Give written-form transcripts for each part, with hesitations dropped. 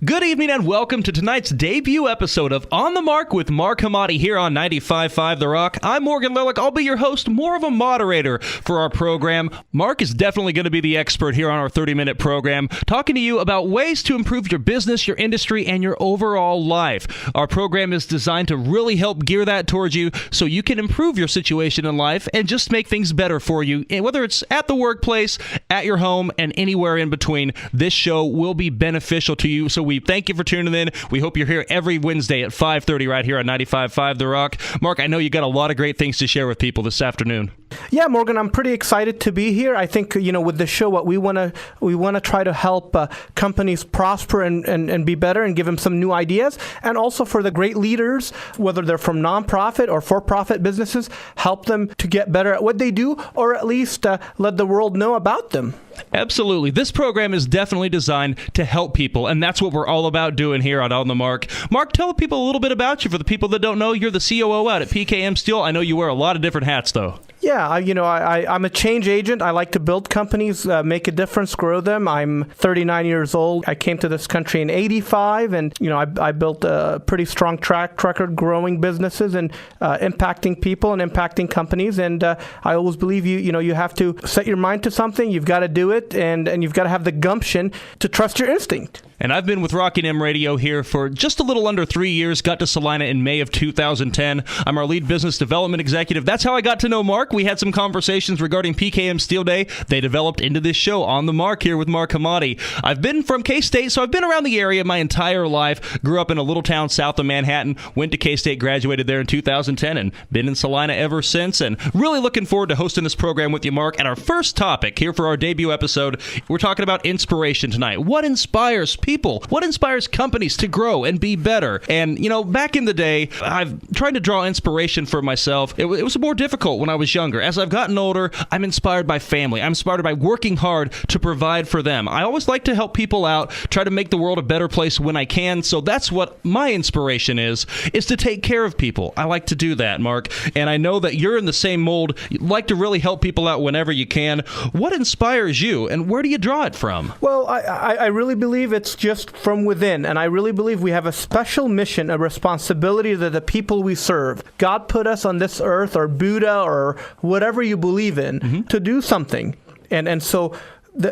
Good evening and welcome to tonight's debut episode of On the Mark with Mark Hamade here on 95.5 The Rock. I'm Morgan Lillick. I'll be your host, more of a moderator for our program. Mark is definitely going to be the expert here on our 30-minute program, talking to you about ways to improve your business, your industry, and your overall life. Our program is designed to really help gear that towards you so you can improve your situation in life and just make things better for you. And whether it's at the workplace, at your home, and anywhere in between, this show will be beneficial to you. So we thank you for tuning in. We hope you're here every Wednesday at 5:30 right here on 95.5 The Rock. Mark, I know you got a lot of great things to share with people this afternoon. Yeah, Morgan, I'm pretty excited to be here. I think, with the show, what we want to try to help companies prosper and be better and give them some new ideas. And also for the great leaders, whether they're from nonprofit or for-profit businesses, help them to get better at what they do, or at least let the world know about them. Absolutely. This program is definitely designed to help people, and that's what we're all about doing here on the Mark. Mark, tell people a little bit about you. For the people that don't know, you're the COO out at PKM Steel. I know you wear a lot of different hats, though. Yeah, I'm a change agent. I like to build companies, make a difference, grow them. I'm 39 years old. I came to this country in 85, and I built a pretty strong track record growing businesses and impacting people and impacting companies. And I always believe you have to set your mind to something. You've got to do it, and you've got to have the gumption to trust your instinct. And I've been with Rockin' M Radio here for just a little under 3 years. Got to Salina in May of 2010. I'm our lead business development executive. That's how I got to know Mark. We had some conversations regarding PKM Steel Day. They developed into this show On the Mark here with Mark Hamade. I've been from K-State, so I've been around the area my entire life. Grew up in a little town south of Manhattan. Went to K-State, graduated there in 2010, and been in Salina ever since. And really looking forward to hosting this program with you, Mark. And our first topic here for our debut episode, we're talking about inspiration tonight. What inspires people? What inspires companies to grow and be better? And, back in the day, I've tried to draw inspiration for myself. It was more difficult when I was younger. As I've gotten older, I'm inspired by family. I'm inspired by working hard to provide for them. I always like to help people out, try to make the world a better place when I can. So that's what my inspiration is to take care of people. I like to do that, Mark. And I know that you're in the same mold. You like to really help people out whenever you can. What inspires you, and where do you draw it from? Well, I really believe it's just from within, and I really believe we have a special mission, a responsibility to the people we serve. God put us on this earth, or Buddha, or whatever you believe in, to do something. And so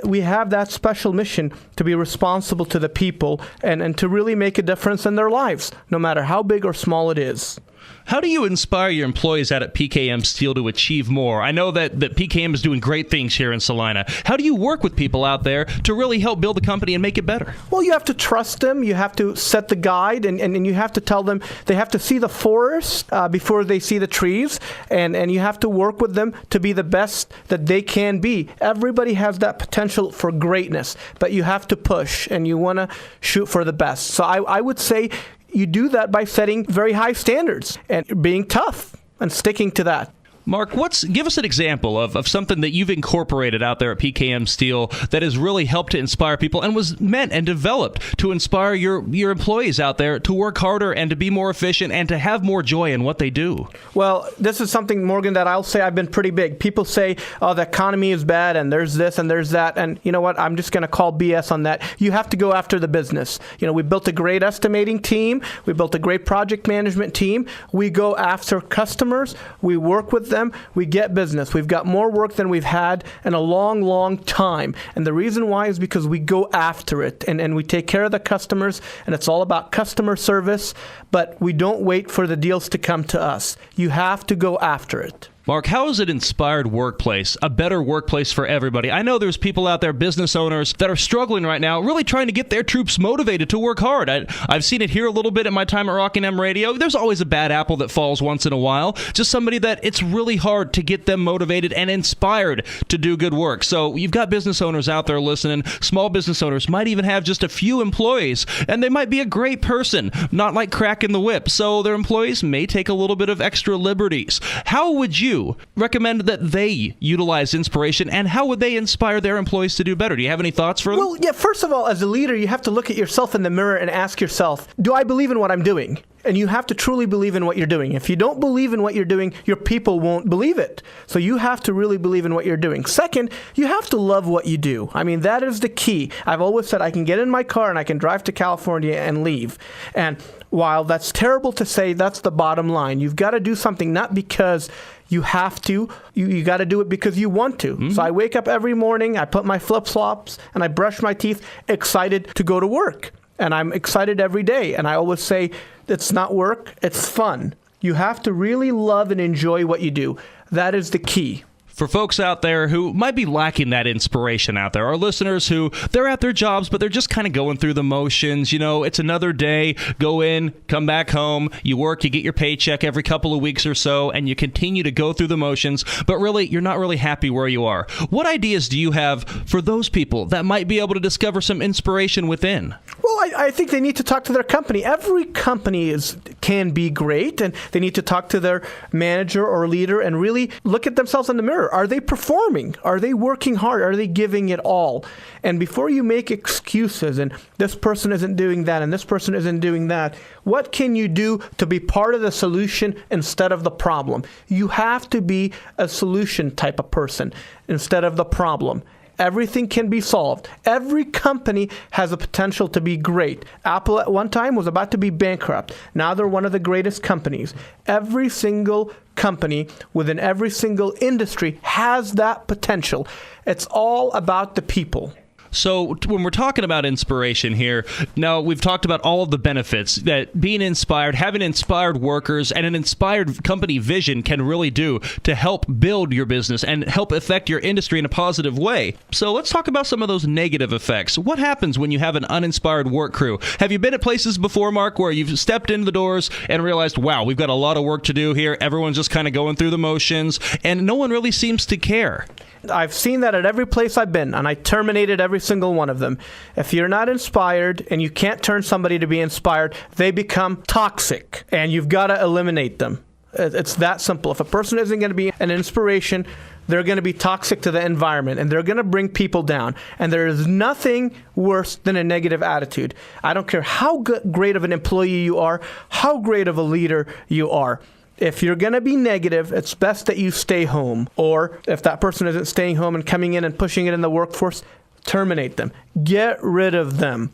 we have that special mission to be responsible to the people and to really make a difference in their lives, no matter how big or small it is. How do you inspire your employees out at PKM Steel to achieve more? I know that PKM is doing great things here in Salina. How do you work with people out there to really help build the company and make it better? Well, you have to trust them. You have to set the guide, and you have to tell them they have to see the forest before they see the trees, and you have to work with them to be the best that they can be. Everybody has that potential for greatness, but you have to push, and you want to shoot for the best. So I would say you do that by setting very high standards and being tough and sticking to that. Mark, give us an example of something that you've incorporated out there at PKM Steel that has really helped to inspire people and was meant and developed to inspire your employees out there to work harder and to be more efficient and to have more joy in what they do. Well, this is something, Morgan, that I'll say I've been pretty big. People say, oh, the economy is bad and there's this and there's that. And you know what? I'm just going to call BS on that. You have to go after the business. We built a great estimating team. We built a great project management team. We go after customers. We work with them, we get business. We've got more work than we've had in a long, long time. And the reason why is because we go after it and we take care of the customers, and it's all about customer service, but we don't wait for the deals to come to us. You have to go after it. Mark, how is an inspired workplace a better workplace for everybody? I know there's people out there, business owners, that are struggling right now, really trying to get their troops motivated to work hard. I've seen it here a little bit at my time at Rockin' M Radio. There's always a bad apple that falls once in a while. Just somebody that it's really hard to get them motivated and inspired to do good work. So you've got business owners out there listening. Small business owners might even have just a few employees, and they might be a great person, not like cracking the whip. So their employees may take a little bit of extra liberties. How would you recommend that they utilize inspiration, and how would they inspire their employees to do better? Do you have any thoughts for them? Well, yeah, first of all, as a leader, you have to look at yourself in the mirror and ask yourself, do I believe in what I'm doing? And you have to truly believe in what you're doing. If you don't believe in what you're doing, your people won't believe it. So you have to really believe in what you're doing. Second, you have to love what you do. I mean, that is the key. I've always said I can get in my car and I can drive to California and leave. And while that's terrible to say, that's the bottom line. You've got to do something not because you have to. You got to do it because you want to. Mm-hmm. So I wake up every morning, I put my flip-flops, and I brush my teeth, excited to go to work. And I'm excited every day. And I always say, it's not work, it's fun. You have to really love and enjoy what you do. That is the key. For folks out there who might be lacking that inspiration out there, our listeners who they're at their jobs, but they're just kind of going through the motions. You know, it's another day, go in, come back home, you work, you get your paycheck every couple of weeks or so, and you continue to go through the motions, but really, you're not really happy where you are. What ideas do you have for those people that might be able to discover some inspiration within? Well, I think they need to talk to their company. Every company can be great, and they need to talk to their manager or leader and really look at themselves in the mirror. Are they performing? Are they working hard? Are they giving it all? And before you make excuses and this person isn't doing that and this person isn't doing that, what can you do to be part of the solution instead of the problem? You have to be a solution type of person instead of the problem. Everything can be solved. Every company has the potential to be great. Apple at one time was about to be bankrupt. Now they're one of the greatest companies. Every single company within every single industry has that potential. It's all about the people. So when we're talking about inspiration here, now we've talked about all of the benefits that being inspired, having inspired workers, and an inspired company vision can really do to help build your business and help affect your industry in a positive way. So let's talk about some of those negative effects. What happens when you have an uninspired work crew? Have you been at places before, Mark, where you've stepped into the doors and realized, wow, we've got a lot of work to do here. Everyone's just kind of going through the motions, and no one really seems to care? I've seen that at every place I've been, and I terminated every single one of them. If you're not inspired and you can't turn somebody to be inspired, they become toxic, and you've got to eliminate them. It's that simple. If a person isn't going to be an inspiration, they're going to be toxic to the environment, and they're going to bring people down. And there is nothing worse than a negative attitude. I don't care how great of an employee you are, how great of a leader you are. If you're going to be negative, it's best that you stay home. Or if that person isn't staying home and coming in and pushing it in the workforce, terminate them. Get rid of them.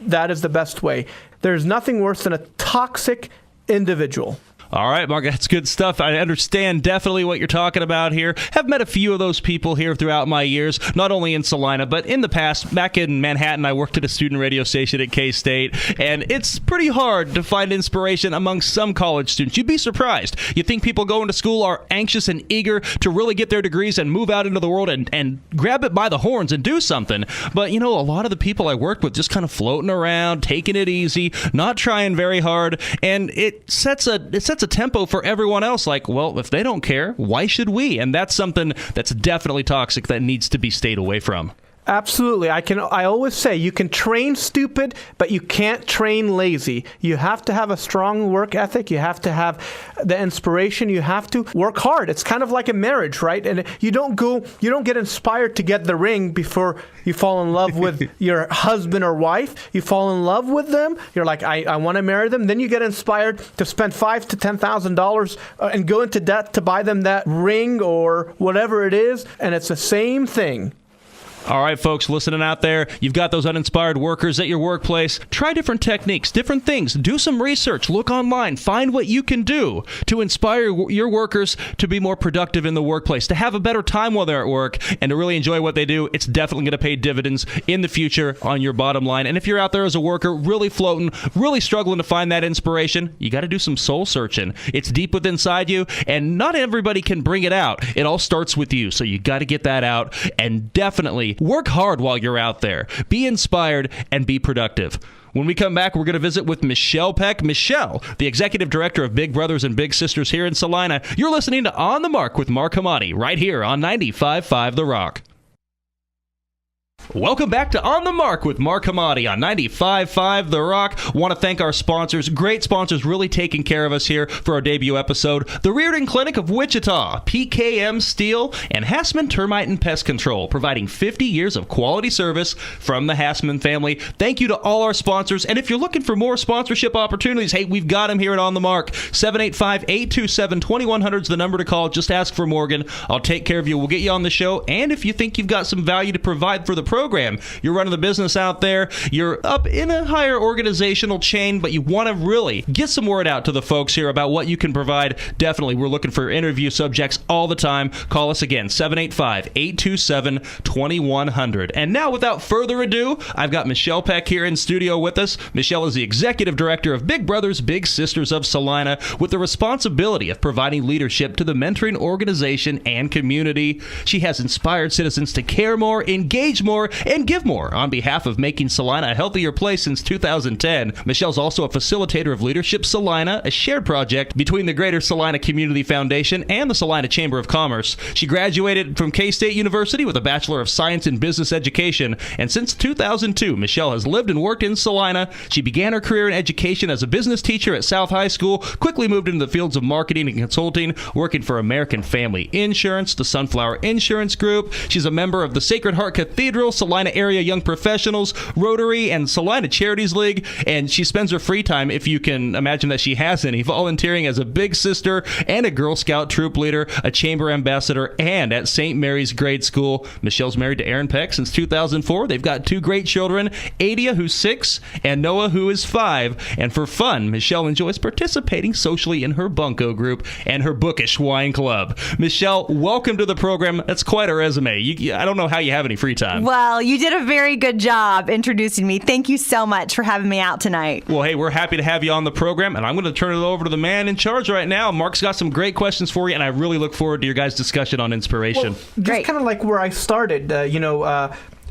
That is the best way. There's nothing worse than a toxic individual. All right, Mark, that's good stuff. I understand definitely what you're talking about here. Have met a few of those people here throughout my years, not only in Salina, but in the past. Back in Manhattan, I worked at a student radio station at K-State, and it's pretty hard to find inspiration among some college students. You'd be surprised. You think people going to school are anxious and eager to really get their degrees and move out into the world and grab it by the horns and do something. But, you know, a lot of the people I worked with just kind of floating around, taking it easy, not trying very hard, and it sets a tempo for everyone else. Like, well, if they don't care, why should we? And that's something that's definitely toxic that needs to be stayed away from. Absolutely. I always say you can train stupid, but you can't train lazy. You have to have a strong work ethic. You have to have the inspiration. You have to work hard. It's kind of like a marriage, right? And you don't get inspired to get the ring before you fall in love with your husband or wife. You fall in love with them. You're like, I want to marry them. Then you get inspired to spend $5,000 to $10,000 and go into debt to buy them that ring or whatever it is. And it's the same thing. All right, folks, listening out there, you've got those uninspired workers at your workplace. Try different techniques, different things. Do some research. Look online. Find what you can do to inspire your workers to be more productive in the workplace, to have a better time while they're at work, and to really enjoy what they do. It's definitely going to pay dividends in the future on your bottom line. And if you're out there as a worker really floating, really struggling to find that inspiration, you got to do some soul searching. It's deep within inside you, and not everybody can bring it out. It all starts with you, so you got to get that out, and definitely work hard while you're out there. Be inspired and be productive. When we come back, we're going to visit with Michelle Peck. Michelle, the executive director of Big Brothers and Big Sisters here in Salina. You're listening to On the Mark with Mark Hamade right here on 95.5 The Rock. Welcome back to On the Mark with Mark Hamade on 95.5 The Rock. Want to thank our sponsors, great sponsors really taking care of us here for our debut episode. The Reardon Clinic of Wichita, PKM Steel, and Hassman Termite and Pest Control, providing 50 years of quality service from the Hassman family. Thank you to all our sponsors. And if you're looking for more sponsorship opportunities, hey, we've got them here at On the Mark. 785-827-2100 is the number to call. Just ask for Morgan. I'll take care of you. We'll get you on the show. And if you think you've got some value to provide for the program, you're running the business out there, you're up in a higher organizational chain, but you want to really get some word out to the folks here about what you can provide, definitely we're looking for interview subjects all the time. Call us again, 785-827-2100. And now, without further ado, I've got Michelle Peck here in studio with us. Michelle is the executive director of Big Brothers Big Sisters of Salina, with the responsibility of providing leadership to the mentoring organization and community. She has inspired citizens to care more, engage more, and give more on behalf of making Salina a healthier place since 2010. Michelle's also a facilitator of Leadership Salina, a shared project between the Greater Salina Community Foundation and the Salina Chamber of Commerce. She graduated from K-State University with a Bachelor of Science in Business Education, and since 2002, Michelle has lived and worked in Salina. She began her career in education as a business teacher at South High School, quickly moved into the fields of marketing and consulting, working for American Family Insurance, the Sunflower Insurance Group. She's a member of the Sacred Heart Cathedral, Salina Area Young Professionals, Rotary, and Salina Charities League, and she spends her free time, if you can imagine that she has any, volunteering as a big sister and a Girl Scout troop leader, a chamber ambassador, and at St. Mary's Grade School. Michelle's married to Aaron Peck since 2004. They've got two great children, Adia, who's 6, and Noah, who is 5. And for fun, Michelle enjoys participating socially in her bunco group and her bookish wine club. Michelle, welcome to the program. That's quite a resume. I don't know how you have any free time. Well, you did a very good job introducing me. Thank you so much for having me out tonight. Well, hey, we're happy to have you on the program, and I'm going to turn it over to the man in charge right now. Mark's got some great questions for you, and I really look forward to your guys' discussion on inspiration. Well, just kind of like where I started,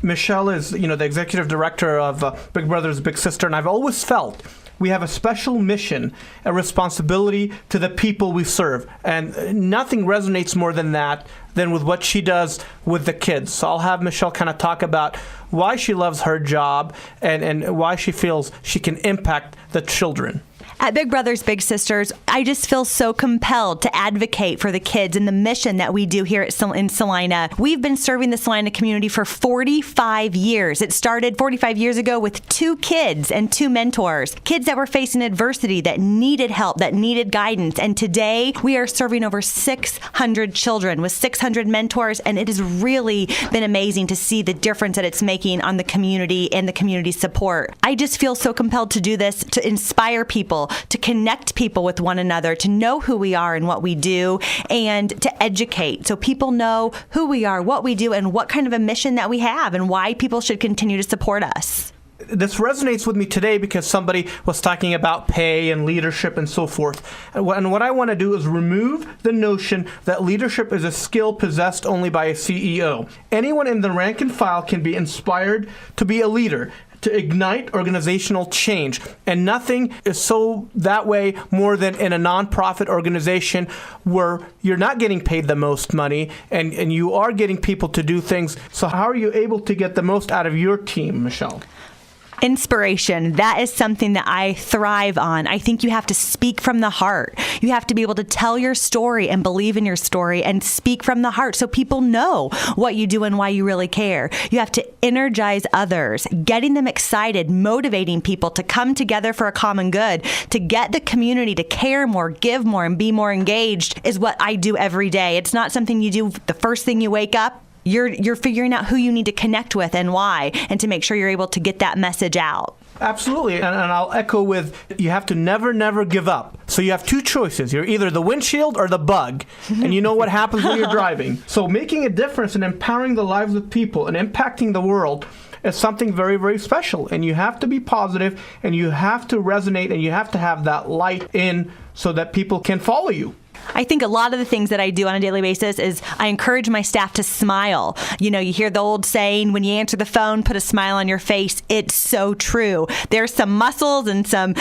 Michelle is, the executive director of Big Brothers Big Sister, and I've always felt we have a special mission, a responsibility to the people we serve. And nothing resonates more than that than with what she does with the kids. So I'll have Michelle kind of talk about why she loves her job and why she feels she can impact the children. At Big Brothers Big Sisters, I just feel so compelled to advocate for the kids and the mission that we do here in Salina. We've been serving the Salina community for 45 years. It started 45 years ago with 2 kids and 2 mentors, kids that were facing adversity, that needed help, that needed guidance. And today we are serving over 600 children with 600 mentors, and it has really been amazing to see the difference that it's making on the community and the community support. I just feel so compelled to do this, to inspire people, to connect people with one another, to know who we are and what we do, and to educate so people know who we are, what we do, and what kind of a mission that we have, and why people should continue to support us. This resonates with me today because somebody was talking about pay and leadership and so forth. And what I want to do is remove the notion that leadership is a skill possessed only by a CEO. Anyone in the rank and file can be inspired to be a leader, to ignite organizational change. And nothing is so that way more than in a nonprofit organization where you're not getting paid the most money and you are getting people to do things. So how are you able to get the most out of your team, Michelle? Inspiration, that is something that I thrive on. I think you have to speak from the heart. You have to be able to tell your story and believe in your story and speak from the heart so people know what you do and why you really care. You have to energize others, getting them excited, motivating people to come together for a common good, to get the community to care more, give more, and be more engaged is what I do every day. It's not something you do the first thing you wake up. You're figuring out who you need to connect with and why, and to make sure you're able to get that message out. Absolutely, and I'll echo with, you have to never give up. So you have 2 choices. You're either the windshield or the bug, and you know what happens when you're driving. So making a difference and empowering the lives of people and impacting the world is something very, very special. And you have to be positive, and you have to resonate, and you have to have that light in so that people can follow you. I think a lot of the things that I do on a daily basis is I encourage my staff to smile. You hear the old saying, when you answer the phone, put a smile on your face. It's so true. There's some muscles and some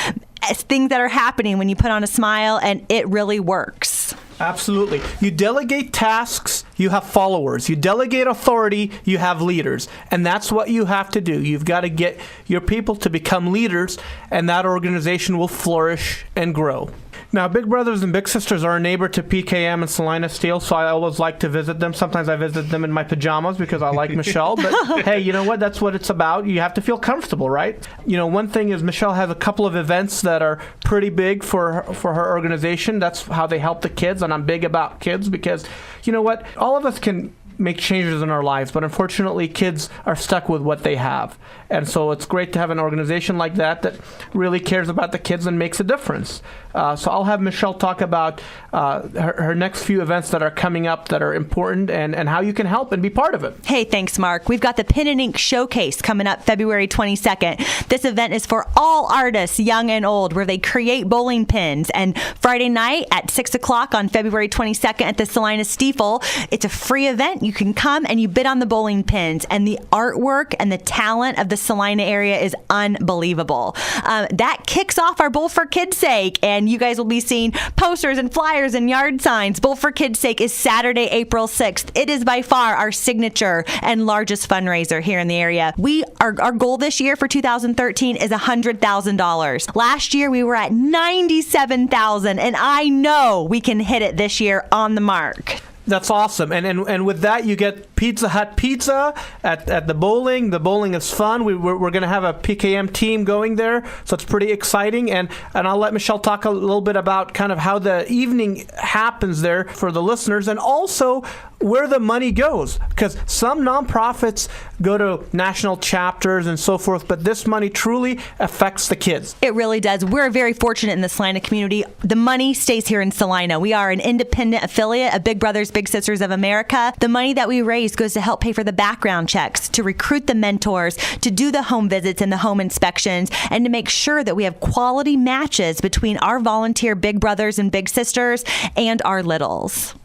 things that are happening when you put on a smile, and it really works. Absolutely. You delegate tasks you have followers. You delegate authority, you have leaders. And that's what you have to do. You've got to get your people to become leaders, and that organization will flourish and grow. Now, Big Brothers and Big Sisters are a neighbor to PKM and Salina Steel, so I always like to visit them. Sometimes I visit them in my pajamas because I like Michelle. But hey, you know what? That's what it's about. You have to feel comfortable, right? One thing is Michelle has a couple of events that are pretty big for her organization. That's how they help the kids, and I'm big about kids because, you know what? All of us can make changes in our lives, but unfortunately kids are stuck with what they have. And so it's great to have an organization like that really cares about the kids and makes a difference. So I'll have Michelle talk about her next few events that are coming up that are important and how you can help and be part of it. Hey, thanks, Mark. We've got the Pin and Ink Showcase coming up February 22nd. This event is for all artists, young and old, where they create bowling pins. And Friday night at 6 o'clock on February 22nd at the Salina Steeple, it's a free event. You can come and you bid on the bowling pins, and the artwork and the talent of the Salina area is unbelievable. That kicks off our Bowl for Kids' Sake, and you guys will be seeing posters and flyers and yard signs. Bowl for Kids' Sake is Saturday, April 6th. It is by far our signature and largest fundraiser here in the area. Our goal this year for 2013 is $100,000. Last year we were at $97,000, and I know we can hit it this year on the mark. That's awesome. And with that, you get Pizza Hut pizza at the bowling. The bowling is fun. We're going to have a PKM team going there, so it's pretty exciting. And I'll let Michelle talk a little bit about kind of how the evening happens there for the listeners, and also where the money goes, because some nonprofits go to national chapters and so forth, but this money truly affects the kids. It really does. We're very fortunate in the Salina community. The money stays here in Salina. We are an independent affiliate of Big Brothers Big Sisters of America. The money that we raise goes to help pay for the background checks, to recruit the mentors, to do the home visits and the home inspections, and to make sure that we have quality matches between our volunteer Big Brothers and Big Sisters and our littles.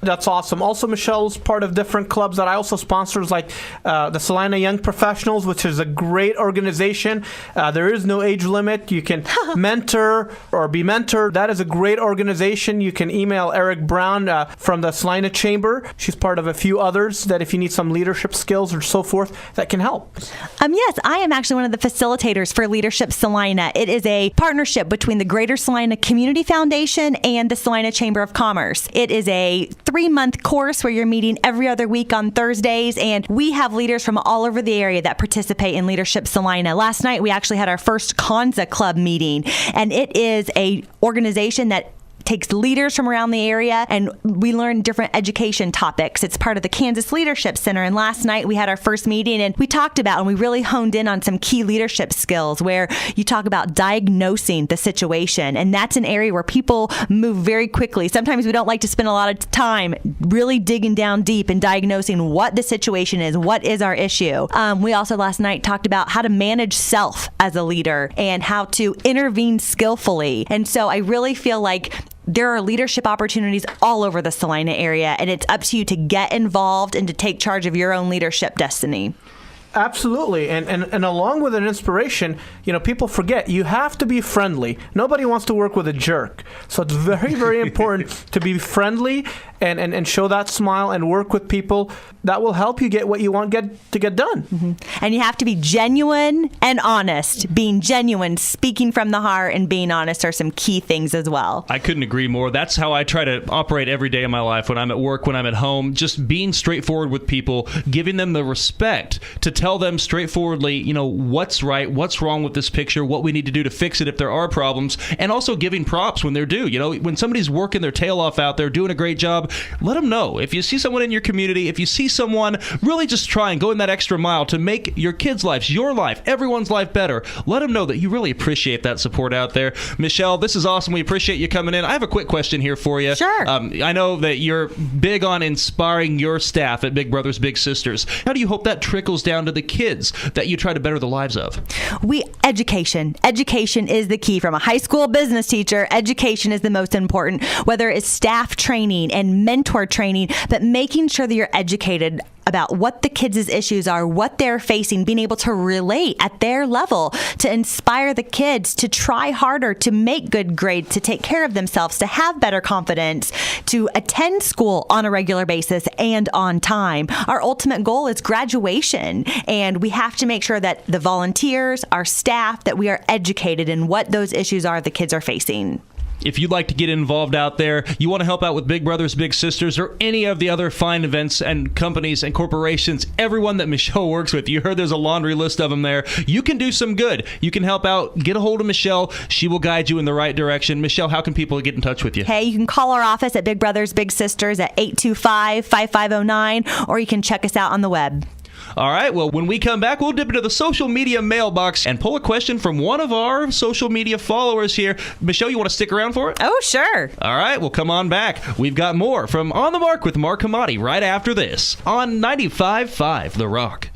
That's awesome. Also, Michelle's part of different clubs that I also sponsors, like the Salina Young Professionals, which is a great organization. There is no age limit. You can mentor or be mentored. That is a great organization. You can email Eric Brown from the Salina Chamber. She's part of a few others that if you need some leadership skills or so forth, that can help. Yes, I am actually one of the facilitators for Leadership Salina. It is a partnership between the Greater Salina Community Foundation and the Salina Chamber of Commerce. It is a 3-month course where you're meeting every other week on Thursdays, and we have leaders from all over the area that participate in Leadership Salina. Last night we actually had our first Kanza Club meeting, and it is a organization that takes leaders from around the area, and we learn different education topics. It's part of the Kansas Leadership Center, and last night we had our first meeting, and we talked about and we really honed in on some key leadership skills where you talk about diagnosing the situation, and that's an area where people move very quickly. Sometimes we don't like to spend a lot of time really digging down deep and diagnosing what the situation is, what is our issue. We also last night talked about how to manage self as a leader and how to intervene skillfully, and so I really feel like there are leadership opportunities all over the Salina area, and it's up to you to get involved and to take charge of your own leadership destiny. Absolutely. And along with an inspiration, people forget you have to be friendly. Nobody wants to work with a jerk. So it's very, very important to be friendly and show that smile and work with people. That will help you get what you want to get done. Mm-hmm. And you have to be genuine and honest. Being genuine, speaking from the heart, and being honest are some key things as well. I couldn't agree more. That's how I try to operate every day of my life, when I'm at work, when I'm at home, just being straightforward with people, giving them the respect to tell them straightforwardly, what's right, what's wrong with this picture, what we need to do to fix it if there are problems, and also giving props when they're due. When somebody's working their tail off out there, doing a great job, let them know. If you see someone in your community, if you see someone really just trying, going that extra mile to make your kids' lives, your life, everyone's life better, let them know that you really appreciate that support out there. Michelle, this is awesome. We appreciate you coming in. I have a quick question here for you. Sure. I know that you're big on inspiring your staff at Big Brothers Big Sisters. How do you hope that trickles down to the kids that you try to better the lives of? Education is the key. From a high school business teacher, education is the most important, whether it's staff training and mentor training, but making sure that you're educated about what the kids' issues are, what they're facing, being able to relate at their level, to inspire the kids to try harder, to make good grades, to take care of themselves, to have better confidence, to attend school on a regular basis and on time. Our ultimate goal is graduation, and we have to make sure that the volunteers, our staff, that we are educated in what those issues are the kids are facing. If you'd like to get involved out there, you want to help out with Big Brothers Big Sisters or any of the other fine events and companies and corporations, everyone that Michelle works with, you heard there's a laundry list of them there. You can do some good. You can help out. Get a hold of Michelle. She will guide you in the right direction. Michelle, how can people get in touch with you? Hey, you can call our office at Big Brothers Big Sisters at 825-5509, or you can check us out on the web. All right, well, when we come back, we'll dip into the social media mailbox and pull a question from one of our social media followers here. Michelle, you want to stick around for it? Oh, sure. All right, well, come on back. We've got more from On the Mark with Mark Hamade right after this on 95.5 The Rock.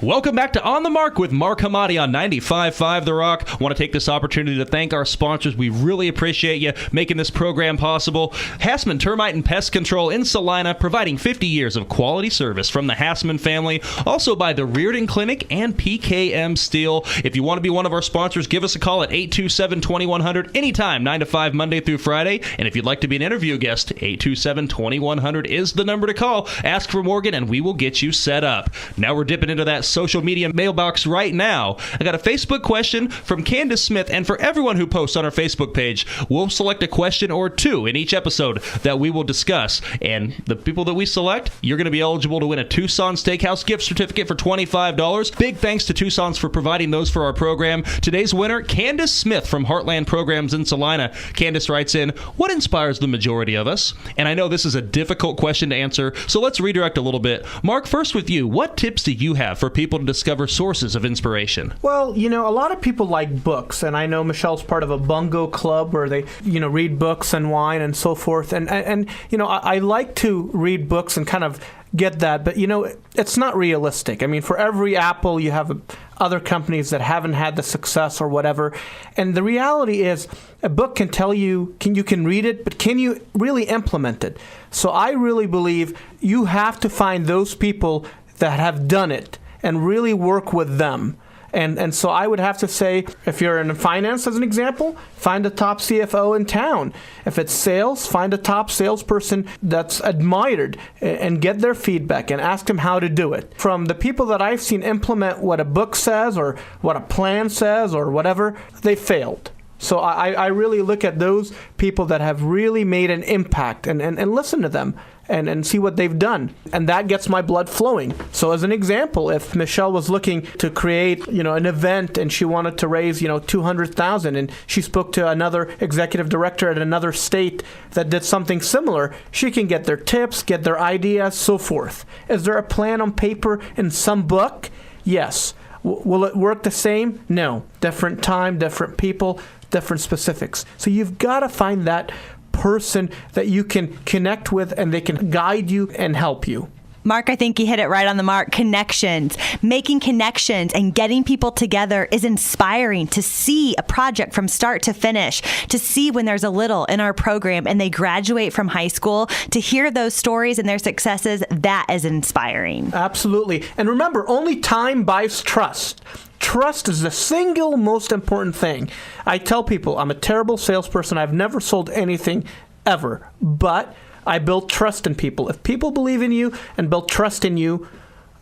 Welcome back to On the Mark with Mark Hamade on 95.5 The Rock. I want to take this opportunity to thank our sponsors. We really appreciate you making this program possible. Hassman Termite and Pest Control in Salina, providing 50 years of quality service from the Hassman family. Also by the Reardon Clinic and PKM Steel. If you want to be one of our sponsors, give us a call at 827-2100 anytime, 9 to 5, Monday through Friday. And if you'd like to be an interview guest, 827-2100 is the number to call. Ask for Morgan and we will get you set up. Now we're dipping into that social media mailbox right now. I got a Facebook question from Candace Smith, and for everyone who posts on our Facebook page, we'll select a question or two in each episode that we will discuss. And the people that we select, you're going to be eligible to win a Tucson Steakhouse gift certificate for $25. Big thanks to Tucson's for providing those for our program. Today's winner, Candace Smith from Heartland Programs in Salina. Candace writes in, what inspires the majority of us? And I know this is a difficult question to answer, so let's redirect a little bit. Mark, first with you, what tips do you have for people to discover sources of inspiration? Well, a lot of people like books, and I know Michelle's part of a bungo club where they, read books and wine and so forth. And I like to read books and kind of get that, but it's not realistic. I mean, for every Apple, you have other companies that haven't had the success or whatever. And the reality is, a book can tell you, you can read it, but can you really implement it? So I really believe you have to find those people that have done it and really work with them. And so I would have to say, if you're in finance, as an example, find a top CFO in town. If it's sales, find a top salesperson that's admired and get their feedback and ask them how to do it. From the people that I've seen implement what a book says or what a plan says or whatever, they failed. So I really look at those people that have really made an impact and listen to them and see what they've done. And that gets my blood flowing. So as an example, if Michelle was looking to create, an event and she wanted to raise, $200,000 and she spoke to another executive director at another state that did something similar, she can get their tips, get their ideas, so forth. Is there a plan on paper in some book? Yes. Will it work the same? No. Different time, different people, different specifics. So you've got to find that person that you can connect with and they can guide you and help you. Mark, I think you hit it right on the mark. Connections. Making connections and getting people together is inspiring. To see a project from start to finish, to see when there's a little in our program and they graduate from high school, to hear those stories and their successes, that is inspiring. Absolutely. And remember, only time buys trust. Trust is the single most important thing. I tell people I'm a terrible salesperson. I've never sold anything ever, but I build trust in people. If people believe in you and build trust in you,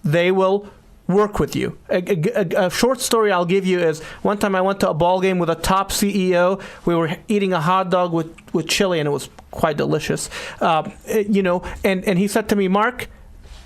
they will work with you. A short story I'll give you is one time I went to a ball game with a top CEO. We were eating a hot dog with chili, and it was quite delicious. And he said to me, Mark,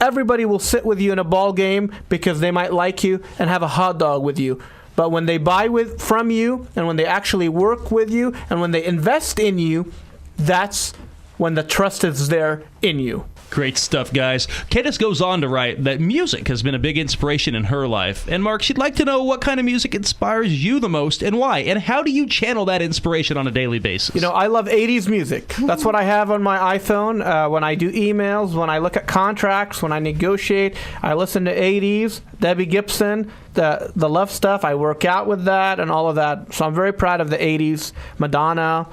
everybody will sit with you in a ball game because they might like you and have a hot dog with you. But when they buy from you and when they actually work with you and when they invest in you, that's when the trust is there in you. Great stuff, guys. Candace goes on to write that music has been a big inspiration in her life. And Mark, she'd like to know what kind of music inspires you the most and why. And how do you channel that inspiration on a daily basis? I love 80s music. That's what I have on my iPhone. When I do emails, when I look at contracts, when I negotiate, I listen to 80s, Debbie Gibson, the love stuff. I work out with that and all of that. So I'm very proud of the 80s, Madonna,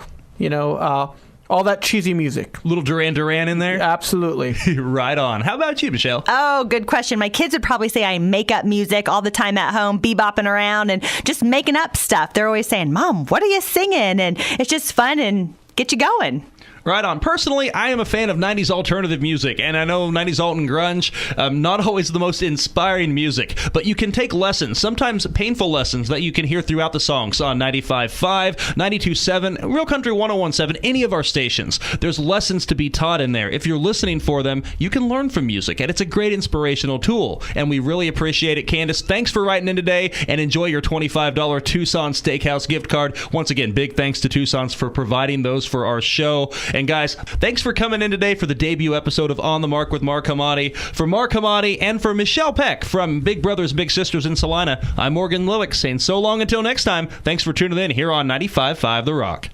All that cheesy music. Little Duran Duran in there? Absolutely. Right on. How about you, Michelle? Oh, good question. My kids would probably say I make up music all the time at home, bebopping around and just making up stuff. They're always saying, Mom, what are you singing? And it's just fun and get you going. Right on. Personally, I am a fan of 90s alternative music, and I know 90s alt and grunge, not always the most inspiring music, but you can take lessons, sometimes painful lessons that you can hear throughout the songs on 95.5, 92.7, Real Country 101.7, any of our stations. There's lessons to be taught in there. If you're listening for them, you can learn from music, and it's a great inspirational tool, and we really appreciate it. Candace, thanks for writing in today, and enjoy your $25 Tucson Steakhouse gift card. Once again, big thanks to Tucson's for providing those for our show. And guys, thanks for coming in today for the debut episode of On the Mark with Mark Hamade. For Mark Hamade and for Michelle Peck from Big Brothers Big Sisters in Salina, I'm Morgan Lillick saying so long until next time. Thanks for tuning in here on 95.5 The Rock.